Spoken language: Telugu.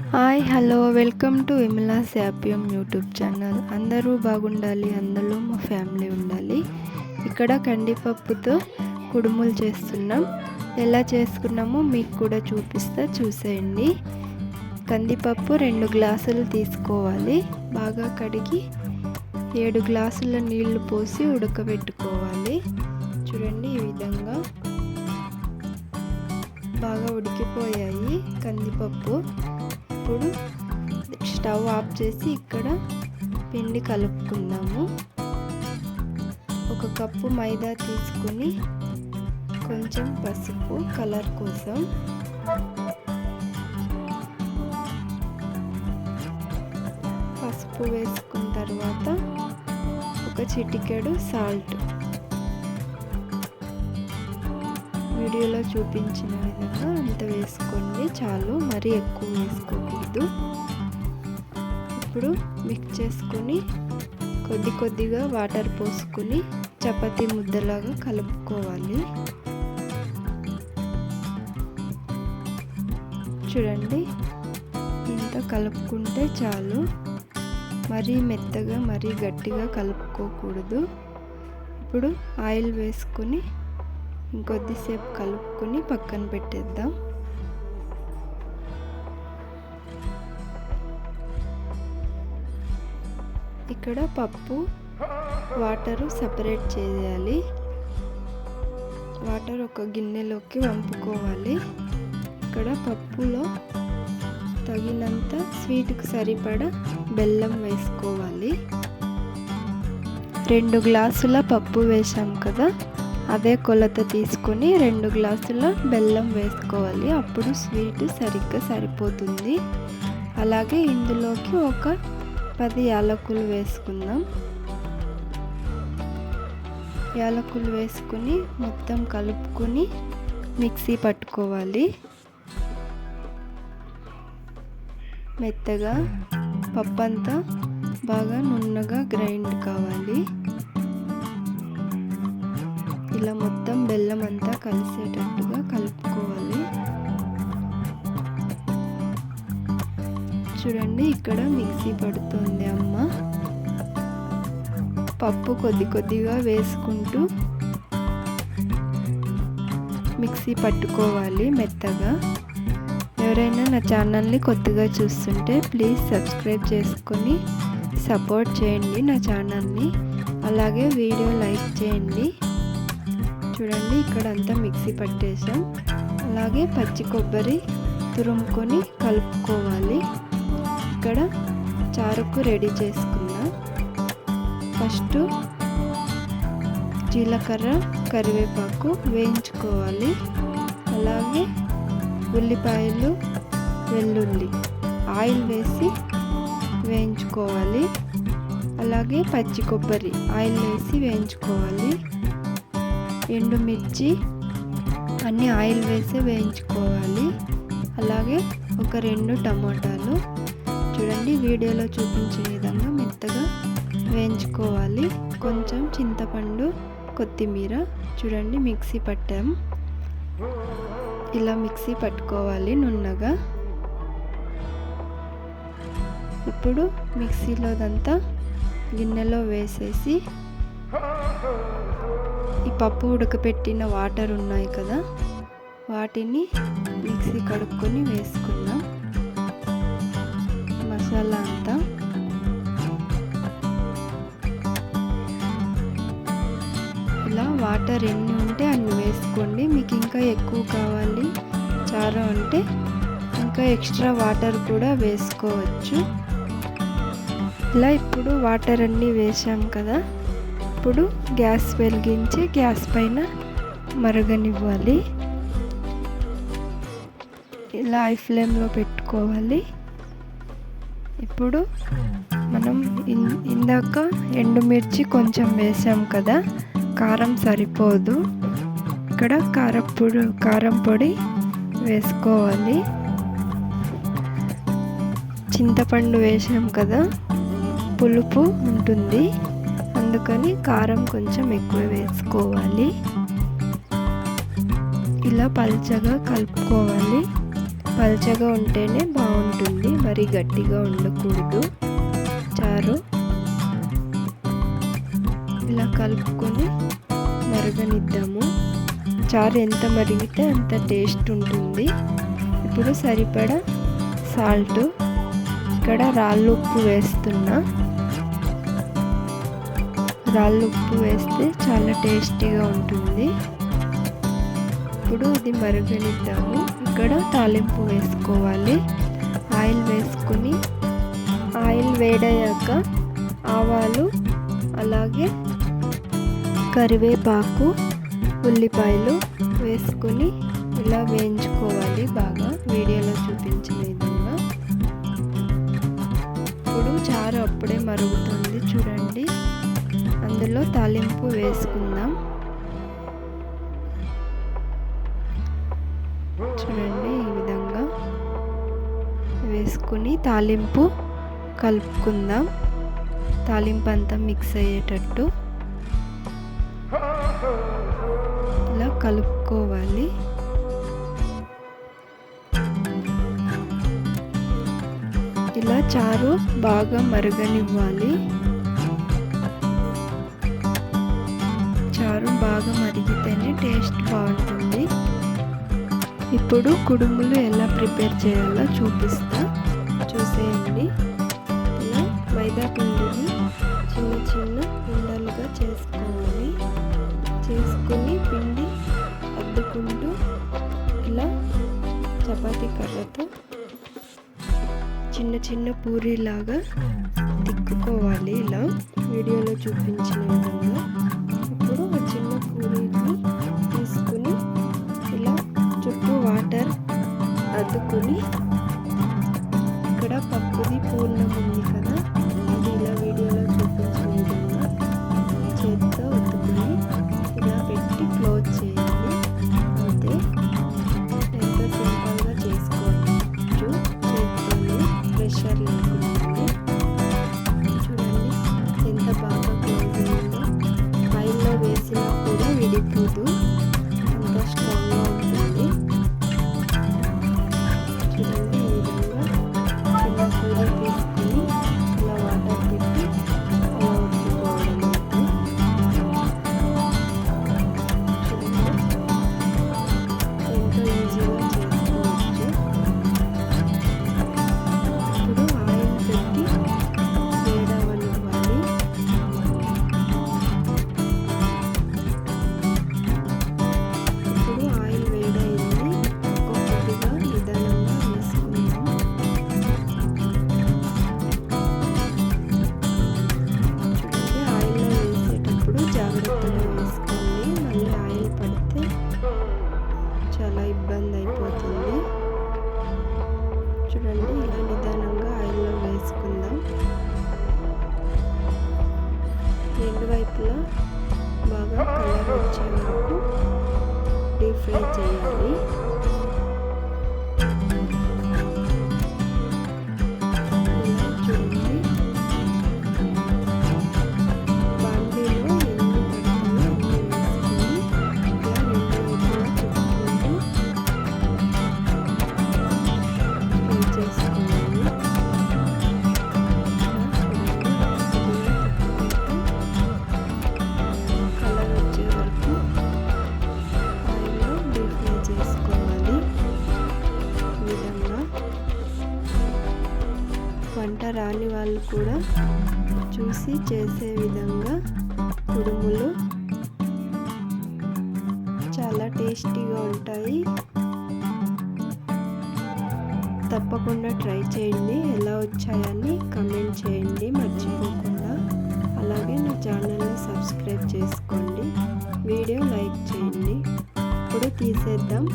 Hi hello welcome to Vimala's హ్యాపీయం యూట్యూబ్ ఛానల్. అందరూ బాగుండాలి, అందులో మా ఫ్యామిలీ ఉండాలి. ఇక్కడ కందిపప్పుతో కుడుములు చేస్తున్నాం. ఎలా చేసుకున్నామో మీకు కూడా చూపిస్తా, చూసేయండి. కందిపప్పు 2 గ్లాసులు తీసుకోవాలి. బాగా కడిగి 7 గ్లాసుల నీళ్లు పోసి ఉడకబెట్టుకోవాలి. చూడండి, ఈ విధంగా బాగా ఉడికిపోయాయి కందిపప్పు. ఇప్పుడు స్టవ్ ఆఫ్ చేసి ఇక్కడ పిండి కలుపుకుందాము. 1 కప్పు మైదా తీసుకొని కొంచెం పసుపు కలర్ కోసం, పసుపు వేసుకున్న తర్వాత 1 చిటికెడు సాల్ట్, వీడియోలో చూపించిన విధంగా అంత వేసుకోండి చాలు, మరీ ఎక్కువ వేసుకోకూడదు. ఇప్పుడు మిక్స్ చేసుకొని కొద్దిగా వాటర్ పోసుకొని చపాతీ ముద్దలాగా కలుపుకోవాలి. చూడండి, ఇంత కలుపుకుంటే చాలు, మరీ మెత్తగా మరీ గట్టిగా కలుపుకోకూడదు. ఇప్పుడు ఆయిల్ వేసుకొని ఇంకొద్దిసేపు కలుపుకొని పక్కన పెట్టేద్దాం. ఇక్కడ పప్పు వాటరు సపరేట్ చేయాలి. వాటర్ ఒక గిన్నెలోకి వంపుకోవాలి. ఇక్కడ పప్పులో తగినంత స్వీట్కి సరిపడా బెల్లం వేసుకోవాలి. 2 గ్లాసుల పప్పు వేసాం కదా, అదే కొలత తీసుకొని 2 గ్లాసుల బెల్లం వేసుకోవాలి. అప్పుడు స్వీట్ సరిగ్గా సరిపోతుంది. అలాగే ఇందులోకి ఒక 10 యాలకులు వేసుకుందాం. యాలకులు వేసుకుని మొత్తం కలుపుకొని మిక్సీ పట్టుకోవాలి. మెత్తగా పప్పు అంతా బాగా నున్నగా గ్రైండ్ కావాలి. ఇలా మొత్తం బెల్లం అంతా కలిసేటట్టుగా కలుపుకోవాలి. చూడండి, ఇక్కడ మిక్సీ పడుతుంది అమ్మ. పప్పు కొద్దిగా వేసుకుంటూ మిక్సీ పట్టుకోవాలి మెత్తగా. ఎవరైనా నా ఛానల్ని కొత్తగా చూస్తుంటే ప్లీజ్ సబ్స్క్రైబ్ చేసుకొని సపోర్ట్ చేయండి నా ఛానల్ని. అలాగే వీడియో లైక్ చేయండి. చూడండి, ఇక్కడ అంతా మిక్సీ పట్టేసాం. అలాగే పచ్చి కొబ్బరి తురుముకొని కలుపుకోవాలి. ఇక్కడ చారుకు రెడీ చేసుకున్నా. ఫస్ట్ జీలకర్ర కరివేపాకు వేయించుకోవాలి. అలాగే ఉల్లిపాయలు వెల్లుల్లి ఆయిల్ వేసి వేయించుకోవాలి. అలాగే పచ్చి కొబ్బరి ఆయిల్ వేసి వేయించుకోవాలి. ఎండుమిర్చి అన్ని ఆయిల్ వేసి వేయించుకోవాలి. అలాగే ఒక 2 టమాటాలు చూడండి, వీడియోలో చూపించిన విధంగా మెత్తగా వేయించుకోవాలి. కొంచెం చింతపండు, కొత్తిమీర చూడండి మిక్సీ పట్టాం. ఇలా మిక్సీ పట్టుకోవాలి నున్నగా. ఇప్పుడు మిక్సీలోదంతా గిన్నెలో వేసేసి ఈ పప్పు ఉడకపెట్టిన వాటర్ ఉన్నాయి కదా, వాటిని మిక్సీ కడుక్కొని వేసుకుందాం. మసాలా అంతా ఇలా వాటర్ ఎన్ని ఉంటే అన్ని వేసుకోండి. మీకు ఇంకా ఎక్కువ కావాలి చారు అంటే ఇంకా ఎక్స్ట్రా వాటర్ కూడా వేసుకోవచ్చు. ఇలా ఇప్పుడు వాటర్ అన్నీ వేసాం కదా, ఇప్పుడు గ్యాస్ వెలిగించి గ్యాస్ పైన మరగనివ్వాలి. ఇలా హై ఫ్లేమ్లో పెట్టుకోవాలి. ఇప్పుడు మనం ఇందాక ఎండుమిర్చి కొంచెం వేసాం కదా, కారం సరిపోదు. ఇక్కడ కారం పొడి వేసుకోవాలి. చింతపండు వేసాం కదా, పులుపు ఉంటుంది, అందుకని కారం కొంచెం ఎక్కువ వేసుకోవాలి. ఇలా పల్చగా కలుపుకోవాలి. పల్చగా ఉంటేనే బాగుంటుంది, మరి గట్టిగా ఉండకూడదు చారు. ఇలా కలుపుకొని మరగనిద్దాము. చారు ఎంత మరిగితే అంత టేస్ట్ ఉంటుంది. ఇప్పుడు సరిపడా సాల్ట్, ఇక్కడ రాళ్ళు ఉప్పు వేస్తున్నా. రాళ్ళు ఉప్పు వేస్తే చాలా టేస్టీగా ఉంటుంది. ఇప్పుడు ఇది మరగనిద్దాము. ఇక్కడ తాలింపు వేసుకోవాలి. ఆయిల్ వేసుకొని ఆయిల్ వేడయ్యాక ఆవాలు, అలాగే కరివేపాకు, ఉల్లిపాయలు వేసుకొని ఇలా వేయించుకోవాలి బాగా, వీడియోలో చూపించిన విధంగా. ఇప్పుడు చారు అప్పుడే మరుగుతుంది చూడండి. అందులో తాలింపు వేసుకుందాం. చూడండి, ఈ విధంగా వేసుకుని తాలింపు కలుపుకుందాం. తాలింపు అంతా మిక్స్ అయ్యేటట్టు ఇలా కలుపుకోవాలి. ఇలా చారు బాగా మరగనివ్వాలి. చారు బాగా మరిగితేనే టేస్ట్ బాగుంటుంది. ఇప్పుడు కుడుములు ఎలా ప్రిపేర్ చేయాలో చూసేయండి. ఇలా మైదా పిండిని చిన్న చిన్న ఉండలుగా చేసుకోవాలి. చేసుకుని పిండి అద్దుకుంటూ ఇలా చపాతీ కర్రతో చిన్న చిన్న పూరీలాగా తిక్కుకోవాలి, ఇలా వీడియోలో చూపించిన విధంగా. ఇప్పుడు ఆ చిన్న పూరీని తీసుకుని ఇలా చుట్టూ వాటర్ అద్దుకుని, ఇక్కడ పప్పుది పూర్ణం ఉంది కదా, అది ఇలా వీడియోలో చూపించిన విధంగా చేతితో అద్దుకుని ఇలా పెట్టి క్లోజ్ చేయాలి. అంతే, ఎంతో సింపుల్గా చేసుకోవచ్చు చేతితోనే, ప్రెషర్ లేకుండా. చూడండి ఎంత బాగా క్లోజ్ అయిందో. ఆయిల్లో వేసినా కూడా విడిపోదు, అంత స్ట్రాంగ్గా ఉంటుంది. చూడండి, ఈ విధంగా చిన్న పూరి తీసుకొని ఇలా వాటర్ పెట్టి అలా ఉట్టుకోవడం. చూడండి, ఎంతో ఈజీగా చేసుకోవచ్చు. ఇప్పుడు ఆయిల్ పెట్టి వేడవనివ్వాలి. ఇప్పుడు ఆయిల్ వేడైంది, ఒక్కొక్కటిగా నిదానంగా వేసుకుందాం. చూడండి, ఆయిల్లో వేసేటప్పుడు జాగ్రత్తగా వేసుకోండి, మళ్ళీ ఆయిల్ పడితే చాలా ఇబ్బంది అయిపోతుంది. చూడండి, ఇలా నిదానంగా ఆయిల్లో వేసుకుందాం. రెండు వైపులా బాగా కలర్ వచ్చే వరకు డీప్ ఫ్రై చేయాలి. ఇలా చూడండి, బాండీలో ఎన్ని పడతాయో అన్ని వేసుకొని ఇలా రెండు వైపులా తిప్పుకుంటూ ఫ్రై చేసుకోవాలి. కలర్ వచ్చే వరకు ఆయిల్లో డీప్ ఫ్రై చేసుకోవాలి. ఈ విధంగా వంట రాని వాళ్ళు కూడా చూసి చేసే విధంగా కుడుములు చాలా టేస్టీగా ఉంటాయి. తప్పకుండా ట్రై చేయండి. ఎలా వచ్చాయని కమెంట్ చేయండి మర్చిపోకుండా. అలాగే నా ఛానల్ని సబ్స్క్రైబ్ చేసుకోండి, వీడియో లైక్ చేయండి. ఇప్పుడు తీసేద్దాం.